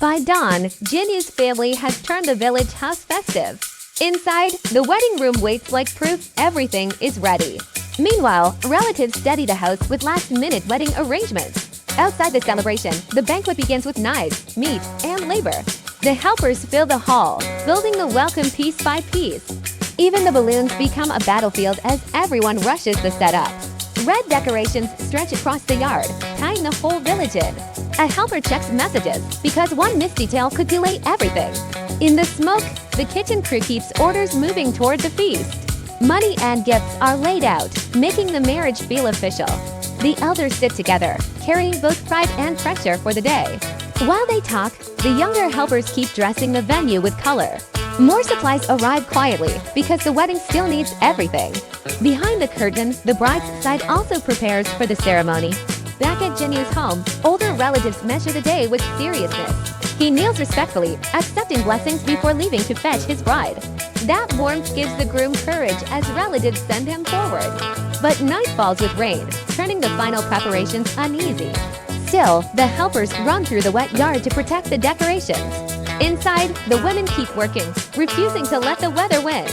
By dawn, Jinyu's family has turned the village house festive. Inside, the wedding room waits like proof everything is ready. Meanwhile, relatives steady the house with last-minute wedding arrangements. Outside the celebration, the banquet begins with knives, meat, and labor. The helpers fill the hall, building the welcome piece by piece. Even the balloons become a battlefield as everyone rushes the setup. Red decorations stretch across the yard, tying the whole village in. A helper checks messages because one missed detail could delay everything. In the smoke, the kitchen crew keeps orders moving toward the feast. Money and gifts are laid out, making the marriage feel official. The elders sit together, carrying both pride and pressure for the day. While they talk, the younger helpers keep dressing the venue with color. More supplies arrive quietly because the wedding still needs everything. Behind the curtain, the bride's side also prepares for the ceremony. Back at Jinyu's home, older relatives measure the day with seriousness. He kneels respectfully, accepting blessings before leaving to fetch his bride. That warmth gives the groom courage as relatives send him forward. But night falls with rain, turning the final preparations uneasy. Still, the helpers run through the wet yard to protect the decorations. Inside, the women keep working, refusing to let the weather win.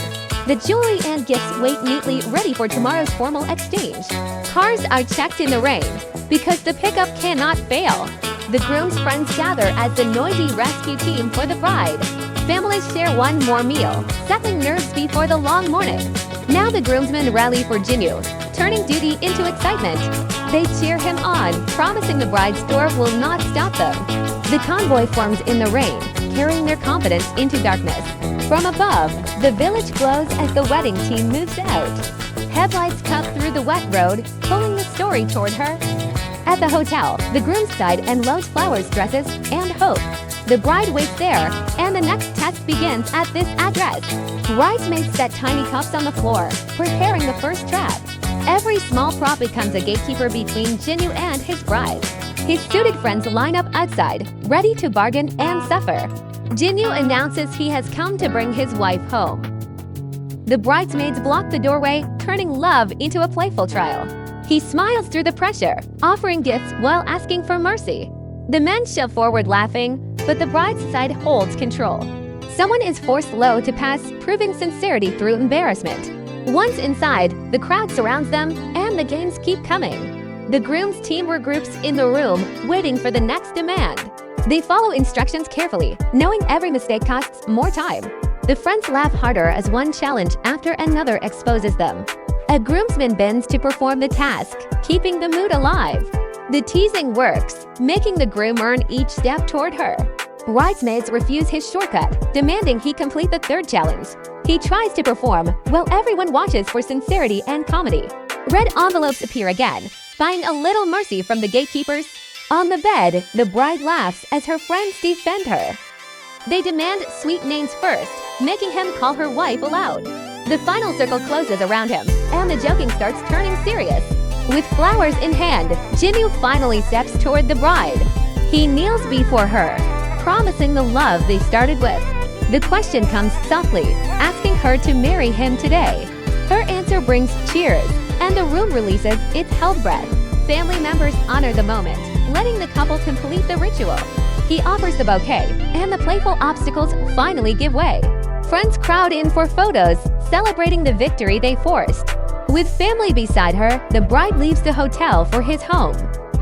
The jewelry and gifts wait neatly, ready for tomorrow's formal exchange. Cars are checked in the rain, because the pickup cannot fail. The groom's friends gather as the noisy rescue team for the bride. Families share one more meal, settling nerves before the long morning. Now the groomsmen rally for Jinyu, turning duty into excitement. They cheer him on, promising the bride's door will not stop them. The convoy forms in the rain, carrying their confidence into darkness. From above, the village glows as the wedding team moves out. Headlights cut through the wet road, pulling the story toward her. At the hotel, the groom's side unloads flowers, dresses, and hope. The bride waits there, and the next test begins at this address. Bridesmaids set tiny cups on the floor, preparing the first trap. Every small prop becomes a gatekeeper between Jinyu and his bride. His suited friends line up outside, ready to bargain and suffer. Jinyu announces he has come to bring his wife home. The bridesmaids block the doorway, turning love into a playful trial. He smiles through the pressure, offering gifts while asking for mercy. The men shove forward laughing, but the bride's side holds control. Someone is forced low to pass, proving sincerity through embarrassment. Once inside, the crowd surrounds them, and the games keep coming. The groom's team regroups in the room, waiting for the next demand. They follow instructions carefully, knowing every mistake costs more time. The friends laugh harder as one challenge after another exposes them. A groomsman bends to perform the task, keeping the mood alive. The teasing works, making the groom earn each step toward her. Bridesmaids refuse his shortcut, demanding he complete the third challenge. He tries to perform, while everyone watches for sincerity and comedy. Red envelopes appear again, buying a little mercy from the gatekeepers. On the bed, the bride laughs as her friends defend her. They demand sweet names first, making him call her wife aloud. The final circle closes around him, and the joking starts turning serious. With flowers in hand, Jinyu finally steps toward the bride. He kneels before her, promising the love they started with. The question comes softly, asking her to marry him today. Her answer brings cheers, and the room releases its held breath. Family members honor the moment, letting the couple complete the ritual. He offers the bouquet, and the playful obstacles finally give way. Friends crowd in for photos, celebrating the victory they forced. With family beside her, the bride leaves the hotel for his home.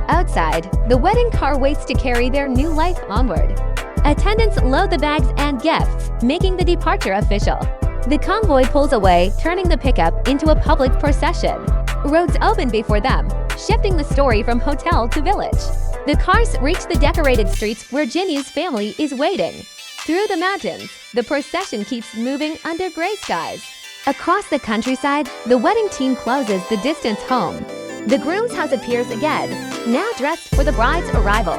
Outside, the wedding car waits to carry their new life onward. Attendants load the bags and gifts, making the departure official. The convoy pulls away, turning the pickup into a public procession. Roads open before them, shifting the story from hotel to village. The cars reach the decorated streets where Jinyu's family is waiting. Through the mountains, the procession keeps moving under gray skies. Across the countryside, the wedding team closes the distance home. The groom's house appears again, now dressed for the bride's arrival.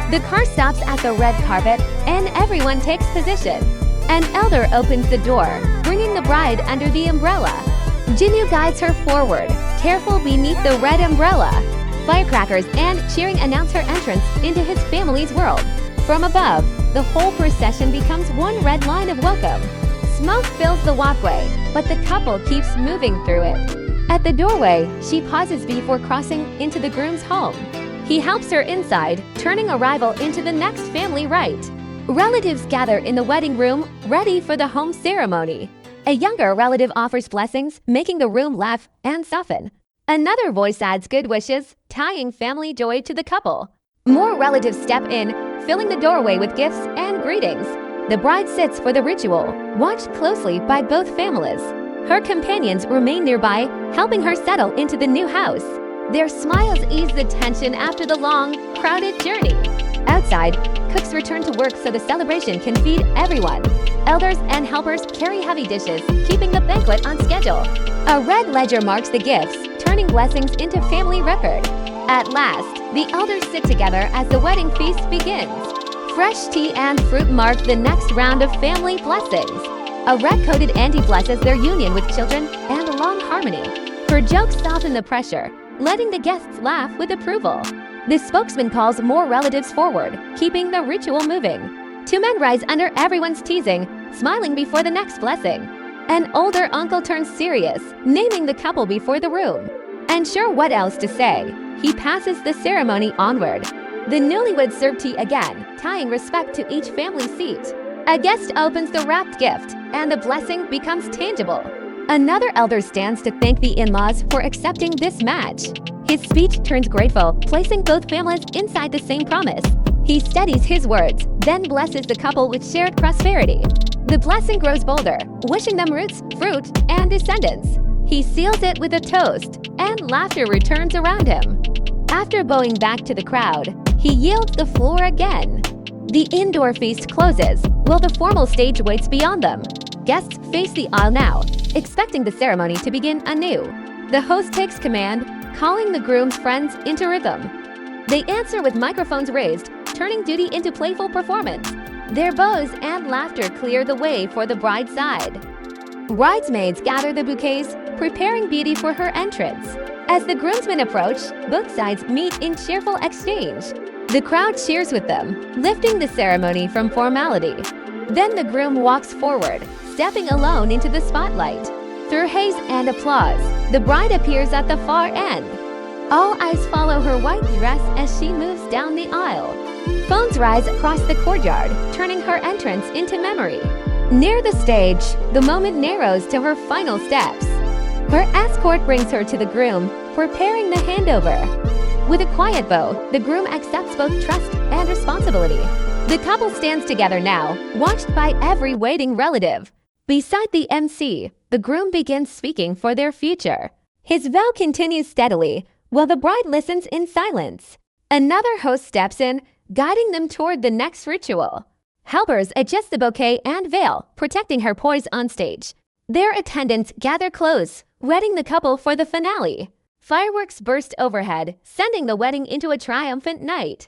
The car stops at the red carpet, and everyone takes position. An elder opens the door, bringing the bride under the umbrella. Jinyu guides her forward, careful beneath the red umbrella. Firecrackers and cheering announce her entrance into his family's world. From above, the whole procession becomes one red line of welcome. Smoke fills the walkway, but the couple keeps moving through it. At the doorway, she pauses before crossing into the groom's home. He helps her inside, turning arrival into the next family rite. Relatives gather in the wedding room, ready for the home ceremony. A younger relative offers blessings, making the room laugh and soften. Another voice adds good wishes, tying family joy to the couple. More relatives step in, filling the doorway with gifts and greetings. The bride sits for the ritual, watched closely by both families. Her companions remain nearby, helping her settle into the new house. Their smiles ease the tension after the long, crowded journey. Outside, cooks return to work so the celebration can feed everyone. Elders and helpers carry heavy dishes, keeping the banquet on schedule. A red ledger marks the gifts, turning blessings into family record. At last, the elders sit together as the wedding feast begins. Fresh tea and fruit mark the next round of family blessings. A red-coated auntie blesses their union with children and long harmony. Her jokes soften the pressure, letting the guests laugh with approval. The spokesman calls more relatives forward, keeping the ritual moving. Two men rise under everyone's teasing, smiling before the next blessing. An older uncle turns serious, naming the couple before the room. Unsure what else to say, he passes the ceremony onward. The newlyweds serve tea again, tying respect to each family seat. A guest opens the wrapped gift, and the blessing becomes tangible. Another elder stands to thank the in-laws for accepting this match. His speech turns grateful, placing both families inside the same promise. He steadies his words, then blesses the couple with shared prosperity. The blessing grows bolder, wishing them roots, fruit, and descendants. He seals it with a toast, and laughter returns around him. After bowing back to the crowd, he yields the floor again. The indoor feast closes, while the formal stage waits beyond them. Guests face the aisle now, expecting the ceremony to begin anew. The host takes command, calling the groom's friends into rhythm. They answer with microphones raised, turning duty into playful performance. Their bows and laughter clear the way for the bride's side. Bridesmaids gather the bouquets, preparing beauty for her entrance. As the groomsmen approach, both sides meet in cheerful exchange. The crowd cheers with them, lifting the ceremony from formality. Then the groom walks forward, stepping alone into the spotlight. Through haze and applause, the bride appears at the far end. All eyes follow her white dress as she moves down the aisle. Phones rise across the courtyard, turning her entrance into memory. Near the stage, the moment narrows to her final steps. Her escort brings her to the groom, preparing the handover. With a quiet bow, the groom accepts both trust and responsibility. The couple stands together now, watched by every waiting relative. Beside the MC, the groom begins speaking for their future. His vow continues steadily, while the bride listens in silence. Another host steps in, guiding them toward the next ritual. Helpers adjust the bouquet and veil, protecting her poise on stage. Their attendants gather close, readying the couple for the finale. Fireworks burst overhead, sending the wedding into a triumphant night.